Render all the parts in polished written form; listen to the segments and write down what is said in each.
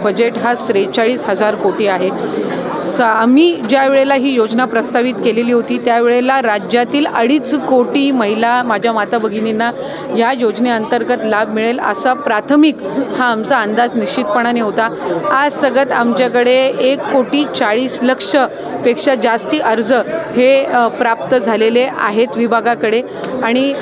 Budget हा 43,000 कोटी आहे। आम्ही ज्या वेळेला ही योजना प्रस्तावित केलेली होती त्यावेळेला राज्यातील 2.5 कोटी महिला माझ्या माता भगिनींना या योजनेअंतर्गत लाभ मिळेल असा प्राथमिक हा आमचा अंदाज निश्चितपणाने होता। आज तगत आमच्याकडे 1,40,00,000 पेक्षा जास्ती अर्ज हे प्राप्त झालेले आहेत विभागाकडे आणि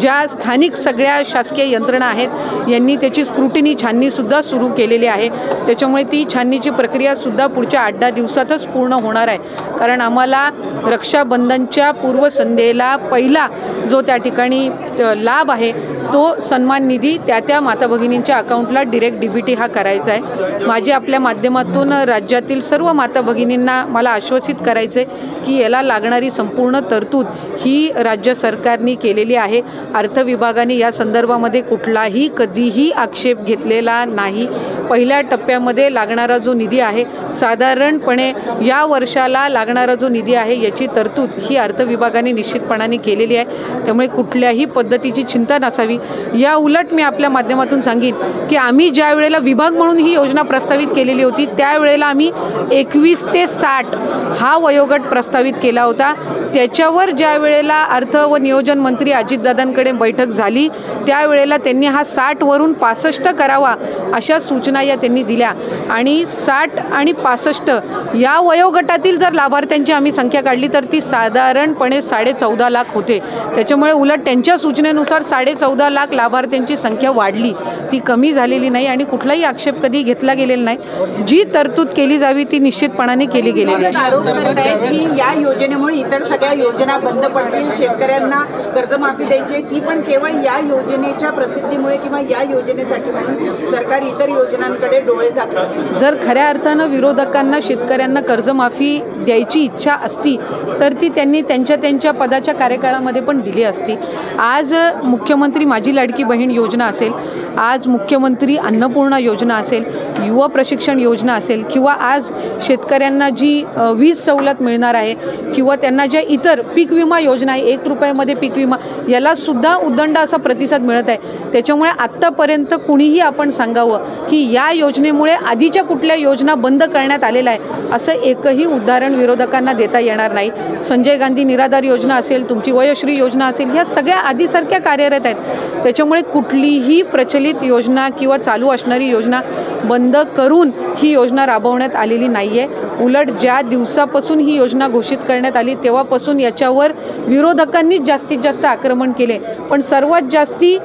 ज्या स्थानिक सगळ्या शासकीय यंत्रणा आहेत यांनी त्याची स्क्रुटिनी छाननीसुद्धा सुरू केलेली आहे। त्याच्यामुळे ती छाननीची प्रक्रियासुद्धा पुढच्या 8-10 दिवसातच पूर्ण होणार आहे। कारण आम्हाला रक्षाबंधनच्या पूर्वसंध्येला पहिला जो त्या ठिकाणी लाभ आहे तो सन्मान निधी त्या माता भगिनींच्या अकाउंटला डायरेक्ट डीबीटी हा करायचा आहे। माझी आपल्या माध्यमातून राज्यातील सर्व माता भगिनींना मला आश्वासित करायचं आहे की याला लागणारी संपूर्ण तरतूद ही राज्य सरकारने केलेली आहे। अर्थ विभागाने या संदर्भामध्ये कुठलाही कधीही आक्षेप घेतलेला नाही। पहिल्या टप्प्यामध्ये लागणारा जो निधी आहे साधारणपणे या वर्षाला लागणारा जो निधी आहे याची तरतूद ही अर्थ विभागाने निश्चितपणाने केलेली आहे। त्यामुळे कुठल्याही पद्धतीची चिंता नसावी। या उलट मी आपल्या माध्यमातून सांगेन की आम्ही ज्या वेळेला विभाग म्हणून ही योजना प्रस्तावित केलेली होती त्यावेळेला आम्ही 21 ते 60 हा वयोगट प्रस्तावित केला होता। त्याच्यावर ज्या वेळेला अर्थ व नियोजन मंत्री अजितदादांकडे बैठक झाली त्यावेळेला त्यांनी हा 60 वरून 65 करावा अशा सूचना या त्यांनी दिल्या आणि 60 आणि 65 या वयोगटातील जर लाभार्थ्यांची आम्ही संख्या काढली तर ती साधारणपणे 14.5 लाख होते। त्याच्यामुळे उलट त्यांच्या सूचनेनुसार 14.5 लाख लाभार्थ्यांची संख्या वाढली, ती कमी झालेली नाही आणि कुठलाही आक्षेप कधी घेतला गेलेला नाही। जी तरतूद केली जावी ती निश्चितपणाने केली गेलेली आहे। आरोप करतायत की या योजनेमुळे इतर सगळ्या योजना बंद पडतील, शेतकऱ्यांना कर्जमाफी द्यायची ती पण केवळ या योजनेच्या प्रसिद्धीमुळे किंवा या योजनेसाठी म्हणून सरकार इतर योजनांकडे डोळे झाकतं। जर खऱ्या अर्थानं विरोधकांना शेतकऱ्यांना कर्जमाफी द्यायची इच्छा असती तर ती त्यांनी त्यांच्या पदाच्या कार्यकाळामध्ये पण दिली असती। आज मुख्यमंत्री माझी लाडकी बहीण योजना असेल, आज मुख्यमंत्री अन्नपूर्णा योजना असेल, युवा प्रशिक्षण योजना असेल किंवा आज शेतकऱ्यांना जी वीज सवलत मिळणार आहे किंवा त्यांना ज्या इतर पीक विमा योजना आहे 1 रुपयामध्ये पीक विमा याला सुद्धा उदंड असा प्रतिसाद मिळत आहे। त्याच्यामुळे आत्तापर्यंत कुणीही आपण सांगावं की या योजनेमुळे आधीच्या कुठल्या योजना बंद करण्यात आलेल्या आहे असं एकही उदाहरण विरोधकांना देता येणार नाही। संजय गांधी निराधार योजना असेल, तुमची वयोश्री योजना असेल, ह्या सगळ्या आधीसारख्या कार्यरत आहेत। त्याच्यामुळे कुठलीही प्रचलित योजना किंवा चालू असणारी योजना बंद करून ही योजना राबवण्यात आलेली नाही आहे। उलट ज्या दिवसापासून ही योजना घोषित करण्यात आली तेव्हापासून याच्यावर विरोधकांनीच जास्तीत जास्त आक्रमण केले, पण सर्वात जास्ती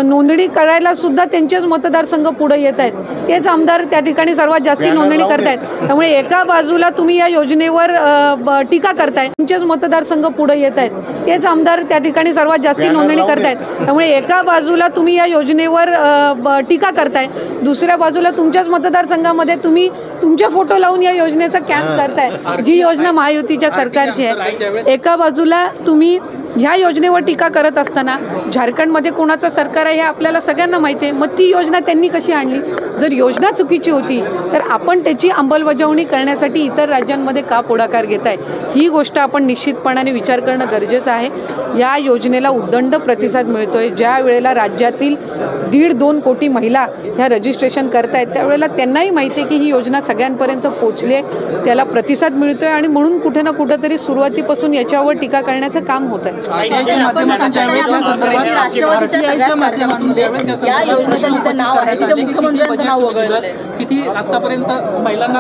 नोंदणी करायला सुद्धा त्यांचेच मतदारसंघ पुढे येत आहेत, तेच आमदार त्या ठिकाणी सर्वात जास्ती नोंदणी करतायत। त्यामुळे एका बाजूला तुम्ही या योजनेवर टीका करताय, तुमचेच मतदारसंघ पुढे येत आहेत, तेच आमदार त्या ठिकाणी सर्वात जास्ती नोंदणी करतायत। त्यामुळे एका बाजूला तुम्ही या योजनेवर टीका करताय, दुसऱ्या बाजूला तुमच्याच मतदारसंघामध्ये तुम्ही तुमचे फोटो लावून या योजनेचा कॅम्प करताय जी योजना महायुतीच्या सरकारची आहे। एका बाजूला तुम्ही ह्या योजनेवर टीका करत असताना झारखंडमध्ये कोणाचं सरकार आहे हे आपल्याला सगळ्यांना माहिती आहे, मग ती योजना त्यांनी कशी आणली? जर योजना चुकीची होती तर आपण त्याची अंमलबजावणी करण्यासाठी इतर राज्यांमध्ये का पुढाकार घेत आहे ही गोष्ट आपण निश्चितपणाने विचार करणं गरजेचं आहे। या योजनेला उदंड प्रतिसाद मिळतोय। ज्या वेळेला राज्यातील 1.5-2 कोटी महिला ह्या रजिस्ट्रेशन करतायत त्यावेळेला त्यांनाही माहिती आहे की ही योजना सगळ्यांपर्यंत पोहोचली आहे, त्याला प्रतिसाद मिळतोय आणि म्हणून कुठे ना कुठेतरी सुरुवातीपासून याच्यावर टीका करण्याचं काम होत आहे। किती आतापर्यंत महिलांना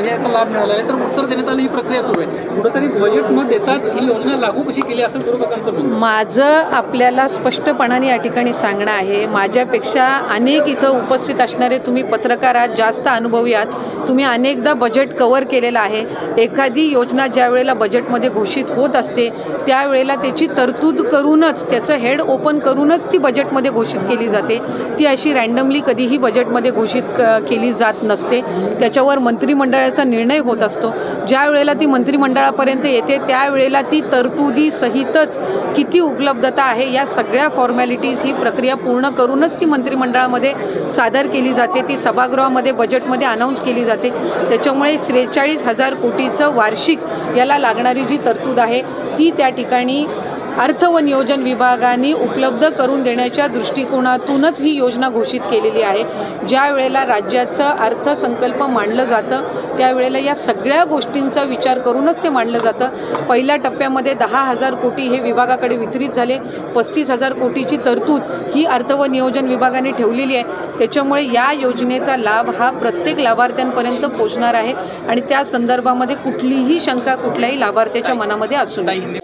याचा लाभ मिळाला आहे तर उत्तर देण्यात आली ही प्रक्रिया सुरू आहे, कुठेतरी बजेट न देताच ही योजना लागू कशी केली असं विरोधकांचं म्हणणं। माझं आपल्याला स्पष्टपणाने या ठिकाणी सांगणं आहे, माझ्यापेक्षा अनेक इथं उपस्थित असणारे तुम्ही पत्रकार आहात, जास्त अनुभवी आहात, तुम्ही अनेकदा बजेट कव्हर केलेलं आहे। एखादी योजना ज्या वेळेला बजेटमध्ये घोषित होत असते त्यावेळेला त्याची तरतूद करूनच त्याचं हेड ओपन करूनच ती बजेटमध्ये घोषित केली जाते, ती अशी रँडमली कधीही बजेटमध्ये घोषित केली जात नसते। त्याच्यावर मंत्रिमंडळाचा निर्णय होत असतो, ज्या वेळेला ती मंत्रिमंडळापर्यंत येते त्यावेळेला ती तरतुदी सहितच किती उपलब्धता आहे या सगळ्या फॉर्मॅलिटीज ही प्रक्रिया पूर्ण करूनच ती मंत्रिमंडळामध्ये सादर केली जाते, ती सभागृहामध्ये बजेटमध्ये अनाऊन्स केली जाते। त्याच्यामुळे 43,000 कोटीचं वार्षिक याला लागणारी जी तरतूद आहे ती त्या ठिकाणी अर्थ व नियोजन विभागाने उपलब्ध करून देण्याच्या दृष्टिकोनातूनच ही योजना घोषित केलेली आहे। ज्या वेळेला राज्याचं अर्थसंकल्प मांडलं जातं त्यावेळेला या सगळ्या गोष्टींचा विचार करूनच ते मांडलं जातं। पहिल्या टप्प्यामध्ये 10,000 कोटी हे विभागाकडे वितरित झाले, 35,000 कोटीची तरतूद ही अर्थ व नियोजन विभागाने ठेवलेली आहे। त्याच्यामुळे या योजनेचा लाभ हा प्रत्येक लाभार्थ्यांपर्यंत पोहोचणार आहे आणि त्या संदर्भामध्ये कुठलीही शंका कुठल्याही लाभार्थ्याच्या मनामध्ये असू नये।